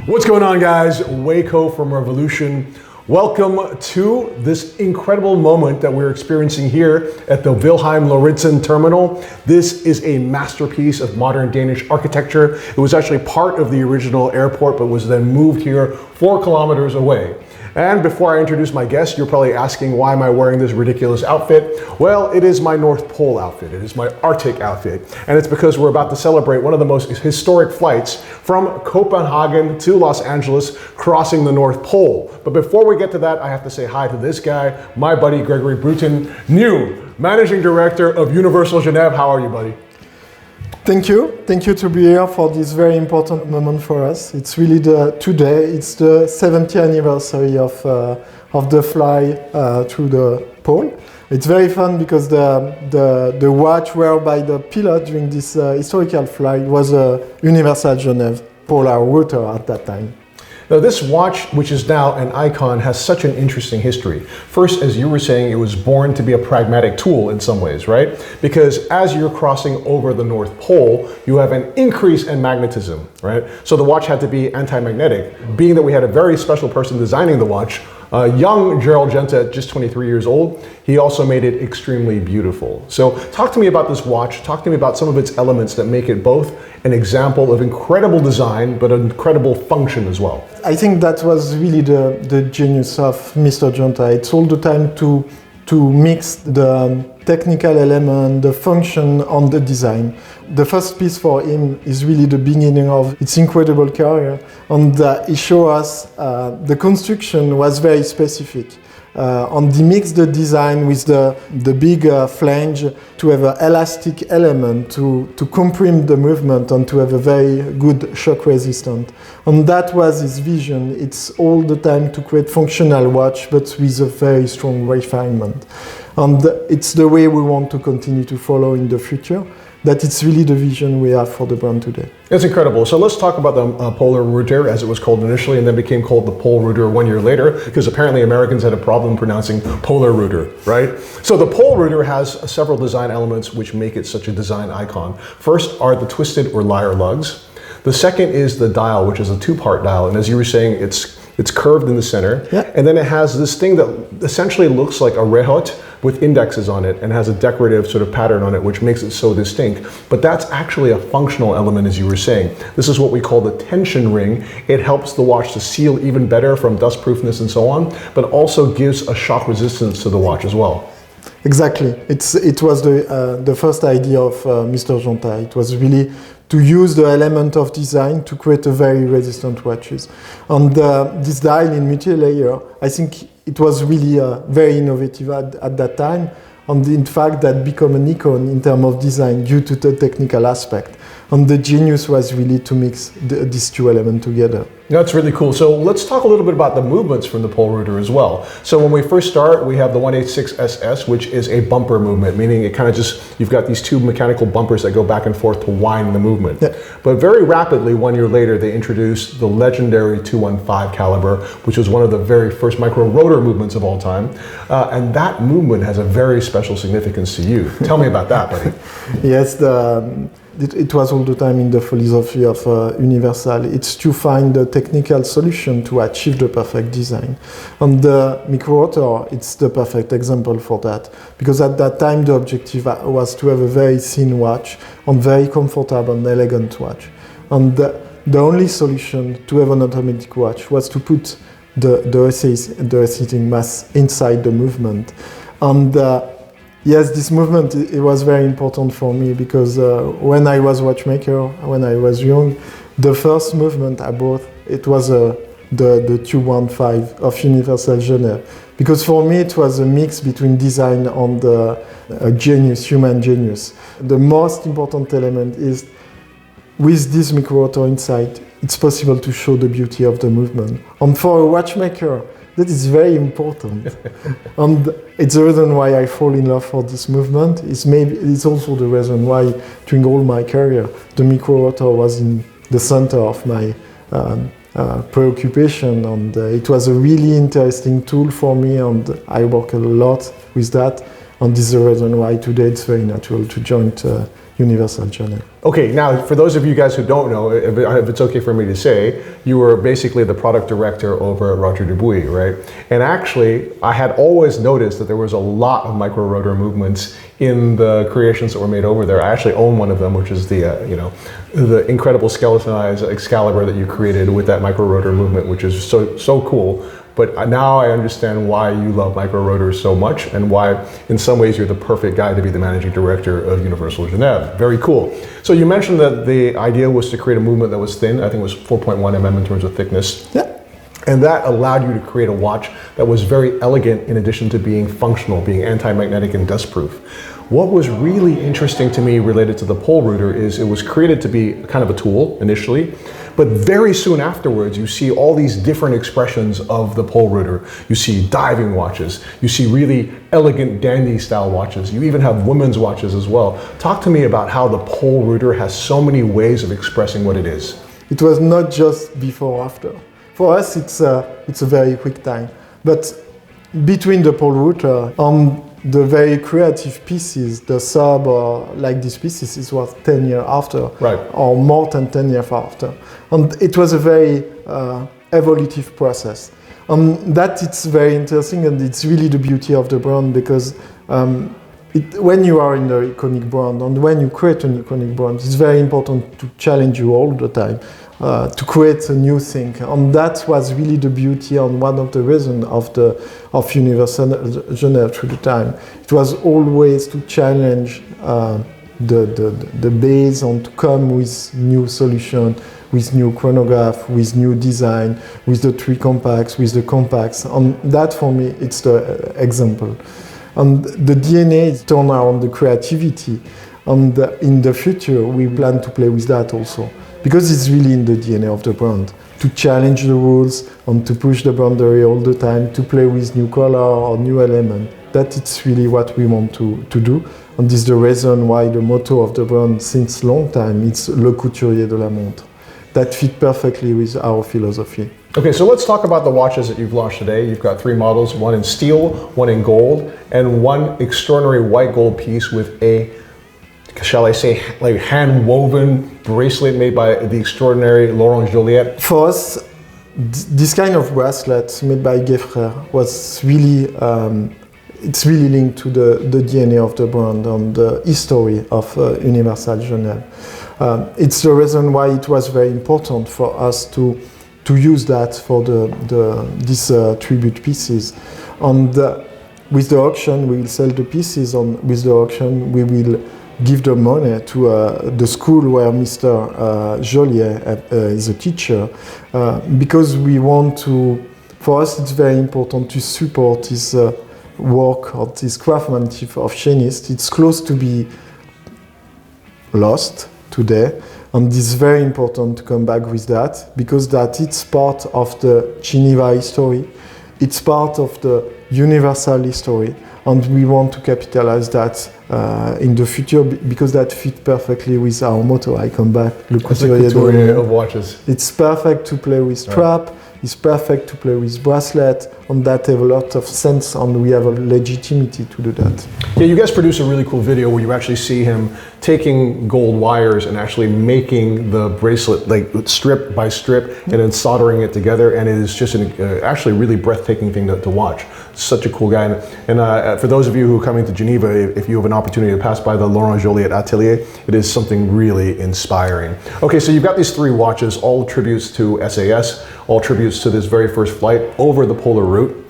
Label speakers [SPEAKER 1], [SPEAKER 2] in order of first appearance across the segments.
[SPEAKER 1] What's going on, guys? Wei Koh from Revolution. Welcome to this incredible moment that we're experiencing here at the Wilhelm Lauritzen terminal. This is a masterpiece of modern Danish architecture. It was actually part of the original airport, but was then moved here 4 kilometers away. And before I introduce my guest, you're probably asking, why am I wearing this ridiculous outfit? Well, it is my North Pole outfit. It is my Arctic outfit. And it's because we're about to celebrate one of the most historic flights from Copenhagen to Los Angeles, crossing the North Pole. But before we get to that, I have to say hi to this guy, my buddy Gregory Bruttin, new Managing Director of Universal Genève. How are you, buddy?
[SPEAKER 2] Thank you. Thank you to be here for this very important moment for us. It's really today. It's the 70th anniversary of the fly through the pole. It's very fun because the watch wear by the pilot during this historical flight was a Universal Genève Polerouter at that time.
[SPEAKER 1] Now, this watch, which is now an icon, has such an interesting history. First, as you were saying, it was born to be a pragmatic tool in some ways, right? Because as you're crossing over the North Pole, you have an increase in magnetism, right? So the watch had to be anti-magnetic. Being that we had a very special person designing the watch, young Gerald Genta, just 23 years old, he also made it extremely beautiful. So talk to me about this watch. Talk to me about some of its elements that make it both an example of incredible design, but incredible function as well.
[SPEAKER 2] I think that was really the genius of Mr. Genta. It's all the time to mix the technical element, the function on the design. The first piece for him is really the beginning of its incredible career, and he showed us the construction was very specific. And he mixed the design with the big flange to have an elastic element to compress the movement and to have a very good shock resistant. And that was his vision. It's all the time to create functional watch, but with a very strong refinement. And it's the way we want to continue to follow in the future. That it's really the vision we have for the brand today.
[SPEAKER 1] It's incredible. So let's talk about the Polerouter, as it was called initially, and then became called the Polerouter 1 year later, because apparently Americans had a problem pronouncing Polerouter, right? So the Polerouter has several design elements which make it such a design icon. First are the twisted or lyre lugs. The second is the dial, which is a 2-part dial, and as you were saying, it's curved in the center,
[SPEAKER 2] yeah.
[SPEAKER 1] And then it has this thing that essentially looks like a rehot with indexes on it and has a decorative sort of pattern on it, which makes it so distinct. But that's actually a functional element, as you were saying. This is what we call the tension ring. It helps the watch to seal even better from dustproofness and so on, but also gives a shock resistance to the watch as well.
[SPEAKER 2] Exactly. It was the first idea of Mr. Genta. It was really to use the element of design to create a very resistant watches. And this dial in multi-layer, I think it was really very innovative at that time. And in fact, that became an icon in terms of design due to the technical aspect. And the genius was really to mix these two elements together.
[SPEAKER 1] That's really cool. So let's talk a little bit about the movements from the Polerouter as well. So when we first start, we have the 186 SS, which is a bumper movement, meaning it kind of just, you've got these 2 mechanical bumpers that go back and forth to wind the movement.
[SPEAKER 2] Yeah.
[SPEAKER 1] But very rapidly, 1 year later, they introduced the legendary 215 caliber, which was one of the very first micro rotor movements of all time. And that movement has a very special significance to you. Tell me about that, buddy.
[SPEAKER 2] Yes, it was all the time in the philosophy of Universal. It's to find a technical solution to achieve the perfect design. And the micro rotor, it's the perfect example for that. Because at that time, the objective was to have a very thin watch and very comfortable and elegant watch. And the only solution to have an automatic watch was to put the rotating mass inside the movement. And yes, this movement, it was very important for me because when I was watchmaker, when I was young, the first movement I bought, it was the 215 of Universal Genève. Because for me, it was a mix between design and genius, human genius. The most important element is with this micro rotor inside, it's possible to show the beauty of the movement. And for a watchmaker, that is very important. And it's the reason why I fall in love for this movement. It's also the reason why during all my career, the micro rotor was in the center of my preoccupation, and it was a really interesting tool for me, and I work a lot with that. And this is the reason why today it's very natural to join Universal Genève.
[SPEAKER 1] Okay, now for those of you guys who don't know, if it's okay for me to say, you were basically the product director over at Roger Dubuis, right? And actually, I had always noticed that there was a lot of micro rotor movements in the creations that were made over there. I actually own one of them, which is the the incredible skeletonized Excalibur that you created with that micro rotor movement, which is so cool. But now I understand why you love micro rotors so much and why, in some ways, you're the perfect guy to be the managing director of Universal Genève. Very cool. So you mentioned that the idea was to create a movement that was thin. I think it was 4.1 mm in terms of thickness.
[SPEAKER 2] Yeah.
[SPEAKER 1] And that allowed you to create a watch that was very elegant in addition to being functional, being anti-magnetic and dustproof. What was really interesting to me related to the Polerouter is it was created to be kind of a tool initially, but very soon afterwards you see all these different expressions of the Polerouter. You see diving watches, you see really elegant dandy style watches, you even have women's watches as well. Talk to me about how the Polerouter has so many ways of expressing what it is.
[SPEAKER 2] It was not just before or after. For us it's a very quick time, but between the Polerouter and the very creative pieces, the sub or like these pieces, it was 10 years after,
[SPEAKER 1] right,
[SPEAKER 2] or more than 10 years after. And it was a very evolutive process. That it's very interesting, and it's really the beauty of the brand, because when you are in the iconic brand and when you create an iconic brand, it's very important to challenge you all the time. To create a new thing, and that was really the beauty and one of the reasons of Universal Genève through the time. It was always to challenge the base and to come with new solution, with new chronograph, with new design, with the 3 compacts, with the compacts, and that for me it's the example. And the DNA is turned around the creativity, and in the future we plan to play with that also. Because it's really in the DNA of the brand, to challenge the rules and to push the boundary all the time, to play with new color or new element. That it's really what we want to do. And this is the reason why the motto of the brand since long time, it's Le Couturier de la Montre. That fit perfectly with our philosophy.
[SPEAKER 1] Okay, so let's talk about the watches that you've launched today. You've got 3 models, one in steel, one in gold, and one extraordinary white gold piece with a, shall I say, like hand-woven bracelet made by the extraordinary Laurent Joliet.
[SPEAKER 2] For us, this kind of bracelet made by Guy Frères was really, it's really linked to the DNA of the brand and the history of Universal Genève. It's the reason why it was very important for us to use that for these tribute pieces. And with the auction, we will sell the pieces, and with the auction, we will give the money to the school where Mr. Joliet is a teacher, because we want to, for us it's very important to support his work or his craftsmanship of chemist. It's close to be lost today, and it's very important to come back with that, because that it's part of the Geneva history, it's part of the universal history, and we want to capitalize that in the future, because that fit perfectly with our motto. I come back, Le
[SPEAKER 1] Couturier of watches.
[SPEAKER 2] It's perfect to play with strap, it's perfect to play with bracelet, and that have a lot of sense, and we have a legitimacy to do that.
[SPEAKER 1] Yeah, you guys produce a really cool video where you actually see him taking gold wires and actually making the bracelet like strip by strip and then soldering it together, and it is just an actually really breathtaking thing to watch. Such a cool guy. And for those of you who are coming to Geneva, if you have an opportunity to pass by the Laurent Joliet atelier, it is something really inspiring. Okay, so you've got these 3 watches, all tributes to SAS, all tributes to this very first flight over the polar route.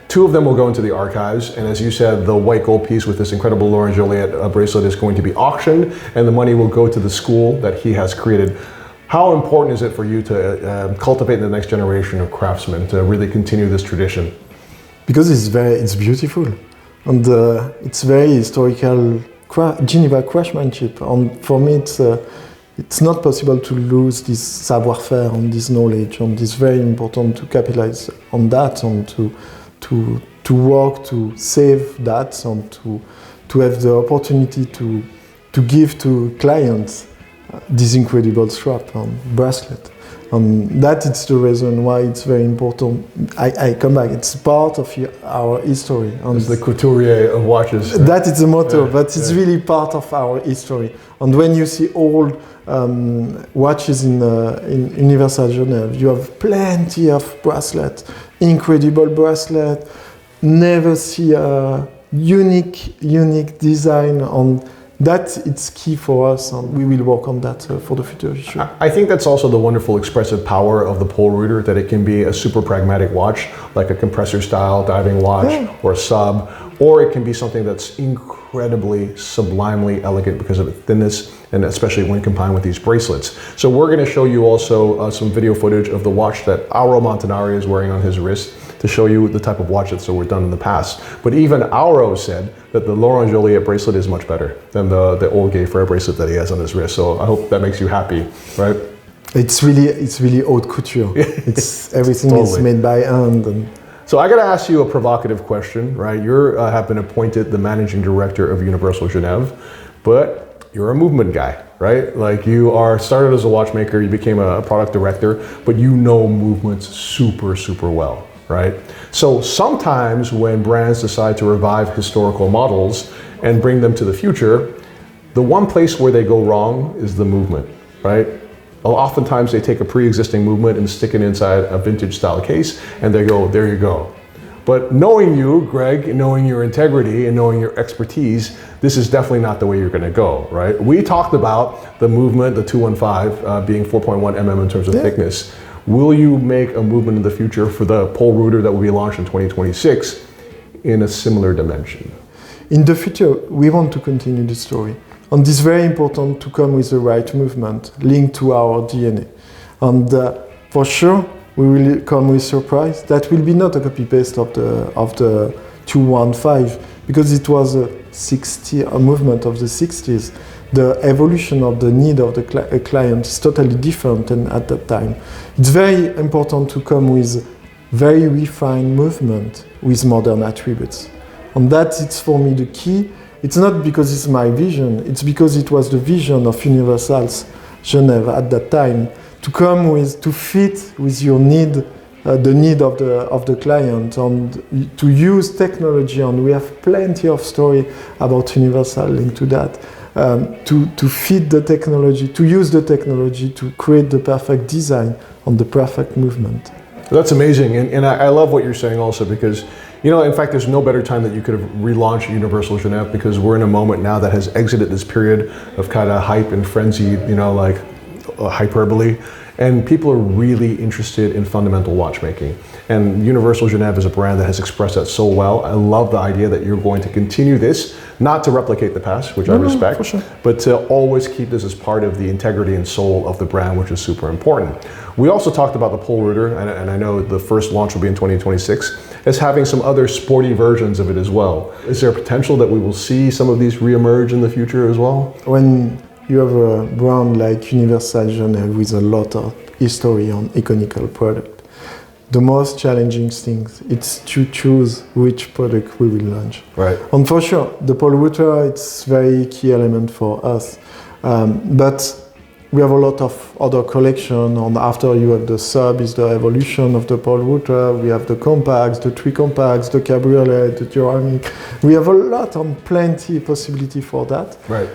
[SPEAKER 1] 2 of them will go into the archives, and as you said, the white gold piece with this incredible Laurent Joliet bracelet is going to be auctioned, and the money will go to the school that he has created. How important is it for you to cultivate the next generation of craftsmen to really continue this tradition?
[SPEAKER 2] Because it's beautiful, and it's very historical Geneva craftsmanship, and for me it's not possible to lose this savoir-faire and this knowledge, and it's very important to capitalize on that and to work to save that, and to have the opportunity to give to clients this incredible strap and bracelet. That is the reason why it's very important. I come back, it's part of our history.
[SPEAKER 1] It's the couturier of watches. Right?
[SPEAKER 2] That is the motto, but it's really part of our history. And when you see old watches in Universal Genève, you have plenty of bracelets, incredible bracelet, never see a unique design on. That it's key for us, and we will work on that for the future. Sure.
[SPEAKER 1] I think that's also the wonderful expressive power of the Polerouter, that it can be a super pragmatic watch, like a compressor style diving watch or a sub, or it can be something that's incredibly sublimely elegant because of its thinness, and especially when combined with these bracelets. So we're going to show you also some video footage of the watch that Auro Montanari is wearing on his wrist, to show you the type of watches that were done in the past. But even Auro said that the Laurent Joliet bracelet is much better than the old Gay Frere bracelet that he has on his wrist. So I hope that makes you happy, right?
[SPEAKER 2] It's really haute couture. It's everything is made by hand.
[SPEAKER 1] So I got to ask you a provocative question, right? You have been appointed the managing director of Universal Genève, but you're a movement guy, right? Like you started as a watchmaker, you became a product director, but you know movements super well. Right? So sometimes when brands decide to revive historical models and bring them to the future, the one place where they go wrong is the movement, right? Oftentimes they take a pre-existing movement and stick it inside a vintage style case and they go, there you go. But knowing you, Greg, knowing your integrity and knowing your expertise, this is definitely not the way you're going to go, right? We talked about the movement, the 215 being 4.1 mm in terms of thickness. Will you make a movement in the future for the Polerouter that will be launched in 2026 in a similar dimension?
[SPEAKER 2] In the future, we want to continue this story. And it's very important to come with the right movement linked to our DNA. And for sure, we will come with surprise. That will be not a copy-paste of the 215, because it was a movement of the 60s. The evolution of the need of the client is totally different than at that time. It's very important to come with very refined movement with modern attributes. And that is for me the key. It's not because it's my vision, it's because it was the vision of Universal Genève at that time, to fit with your need, the need of the client, and to use technology. And we have plenty of story about Universal linked to that. To fit the technology, to use the technology to create the perfect design on the perfect movement.
[SPEAKER 1] That's amazing, and I love what you're saying also, because in fact, there's no better time that you could have relaunched Universal Genève, because we're in a moment now that has exited this period of kind of hype and frenzy, like hyperbole. And people are really interested in fundamental watchmaking. And Universal Genève is a brand that has expressed that so well. I love the idea that you're going to continue this, not to replicate the past, which I respect,
[SPEAKER 2] for sure,
[SPEAKER 1] but to always keep this as part of the integrity and soul of the brand, which is super important. We also talked about the Polerouter, and I know the first launch will be in 2026, as having some other sporty versions of it as well. Is there a potential that we will see some of these reemerge in the future as well?
[SPEAKER 2] When you have a brand like Universal Genève with a lot of history on iconical product, the most challenging thing is to choose which product we will launch.
[SPEAKER 1] Right.
[SPEAKER 2] And for sure, the Polerouter, it's very key element for us. But we have a lot of other collection, and after you have the sub is the evolution of the Polerouter, we have the compacts, the three compacts, the cabriolet, the ceramic. We have a lot and plenty possibility for that.
[SPEAKER 1] Right.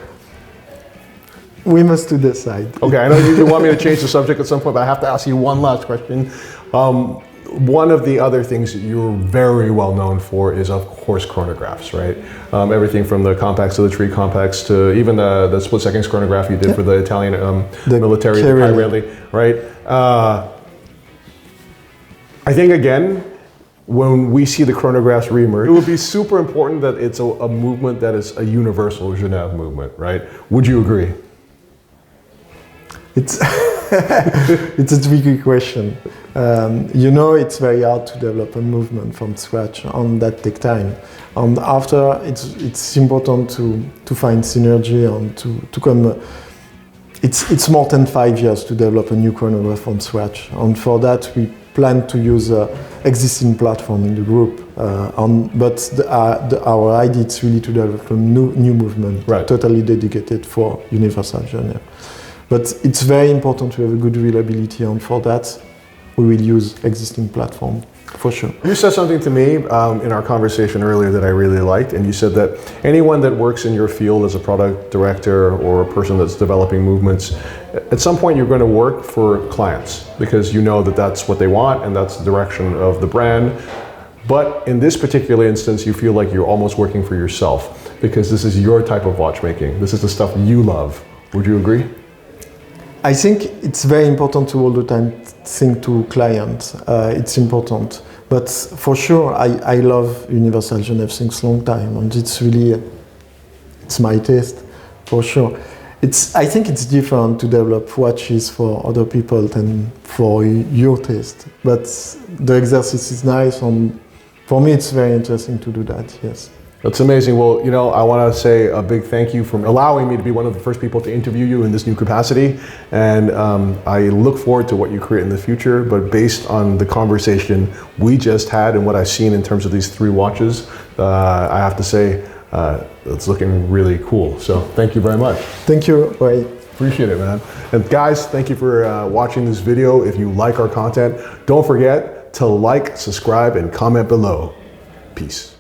[SPEAKER 2] We must decide.
[SPEAKER 1] Okay, I know you want me to change the subject at some point, but I have to ask you one last question. One of the other things that you're very well known for is, of course, chronographs, right? Everything from the compacts to the tree compacts to even the split seconds chronograph you did for the Italian military, the Pirelli, right? I think, again, when we see the chronographs reemerge, it would be super important that it's a movement that is a Universal Genève movement, right? Would you agree?
[SPEAKER 2] It's it's a tricky question. It's very hard to develop a movement from scratch, and that takes time. And after, it's important to find synergy and to come. It's more than 5 years to develop a new chronograph from scratch, and for that we plan to use existing platform in the group. Our idea is really to develop a new movement,
[SPEAKER 1] right,
[SPEAKER 2] totally dedicated for Universal Genève. But it's very important to have a good reliability, and for that, we will use existing platform, for sure.
[SPEAKER 1] You said something to me in our conversation earlier that I really liked, and you said that anyone that works in your field as a product director or a person that's developing movements, at some point you're going to work for clients because you know that that's what they want and that's the direction of the brand. But in this particular instance, you feel like you're almost working for yourself because this is your type of watchmaking. This is the stuff you love. Would you agree?
[SPEAKER 2] I think it's very important to all the time think to clients. It's important. But for sure, I love Universal Genève since long time, and it's really, it's my taste, for sure. I think it's different to develop watches for other people than for your taste. But the exercise is nice, and for me it's very interesting to do that, yes.
[SPEAKER 1] That's amazing. Well, you know, I want to say a big thank you for allowing me to be one of the first people to interview you in this new capacity. And I look forward to what you create in the future. But based on the conversation we just had and what I've seen in terms of these 3 watches, I have to say it's looking really cool. So thank you very much.
[SPEAKER 2] Thank you, Wei.
[SPEAKER 1] Appreciate it, man. And guys, thank you for watching this video. If you like our content, don't forget to like, subscribe, and comment below. Peace.